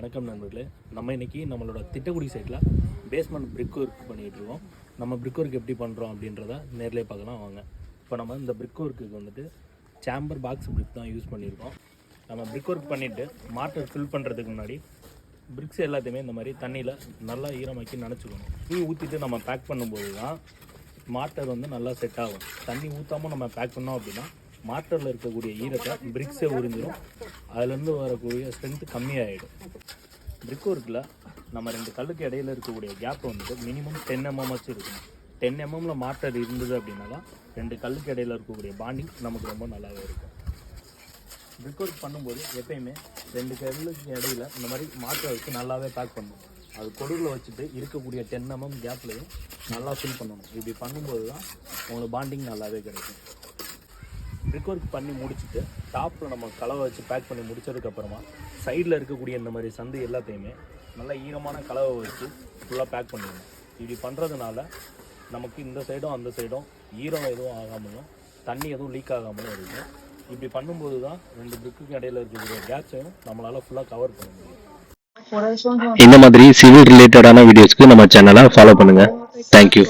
வணக்கம் நண்பர்களே. நம்ம இன்றைக்கி நம்மளோட திட்டக்குடி சைட்டில் பேஸ்மெண்ட் பிரிக் ஒர்க் பண்ணிகிட்டு இருக்கோம். நம்ம பிரிக் ஒர்க் எப்படி பண்ணுறோம் அப்படின்றத நேரிலே பார்க்கலாம் வாங்க. இப்போ நம்ம இந்த பிரிக் ஒர்க்குக்கு வந்துட்டு சேம்பர் பாக்ஸ் பிரிக் தான் யூஸ் பண்ணியிருக்கோம். நம்ம பிரிக் ஒர்க் பண்ணிவிட்டு மார்ட்டர் ஃபில் பண்ணுறதுக்கு முன்னாடி பிரிக்ஸ் எல்லாத்தையுமே இந்த மாதிரி தண்ணியில் நல்லா ஈரமாக்கி நனைச்சிக்கணும். தண்ணி ஊற்றிட்டு நம்ம பேக் பண்ணும்போது தான் மார்ட்டர் வந்து நல்லா செட் ஆகும். தண்ணி ஊற்றாமல் நம்ம பேக் பண்ணோம் அப்படின்னா மார்ட்டரில் இருக்கக்கூடிய ஈரத்தை பிரிக்ஸே உறிஞ்சிடும். அதிலேருந்து வரக்கூடிய ஸ்ட்ரென்த்து கம்மியாகிடும். பிரிக் ஒர்க்கில் நம்ம ரெண்டு கல்லுக்கு இடையில இருக்கக்கூடிய கேப் வந்துட்டு மினிமம் 10 mm வச்சு இருக்கணும். 10 mm மார்ட்டர் இருந்தது அப்படின்னா தான் ரெண்டு கல்லுக்கு இடையில இருக்கக்கூடிய பாண்டிங் நமக்கு ரொம்ப நல்லாவே இருக்கும். பிரிக் ஒர்க் பண்ணும்போது எப்பயுமே ரெண்டு கல்லுக்கு இடையில இந்த மாதிரி மார்ட்டர் வச்சு நல்லாவே பேக் பண்ணணும். அது கொடுவில் வச்சுட்டு இருக்கக்கூடிய 10 mm கேப்லையும் நல்லா ஃபில் பண்ணணும். இப்படி பண்ணும்போது தான் உங்களுக்கு பாண்டிங் நல்லாவே கிடைக்கும். பிரிக் ஒர்க் பண்ணி முடிச்சுட்டு டாப்பில் நம்ம கலவை வச்சு பேக் பண்ணி முடிச்சதுக்கப்புறமா சைடில் இருக்கக்கூடிய இந்த மாதிரி சந்து எல்லாத்தையுமே நல்லா ஈரமான கலவை வச்சு ஃபுல்லாக பேக் பண்ணிடணும். இப்படி பண்ணுறதுனால நமக்கு இந்த சைடும் அந்த சைடும் ஈரம் எதுவும் ஆகாமலும் தண்ணி எதுவும் லீக் ஆகாமலும் இருக்கும். இப்படி பண்ணும்போது தான் ரெண்டு பிரிக்குக்கு இடையில இருக்கக்கூடிய கேப்ஸையும் நம்மளால் ஃபுல்லாக கவர் பண்ண முடியும். இந்த மாதிரி சிவில் ரிலேட்டடான வீடியோஸ்க்கு நம்ம சேனலை ஃபாலோ பண்ணுங்கள். தேங்க்யூ.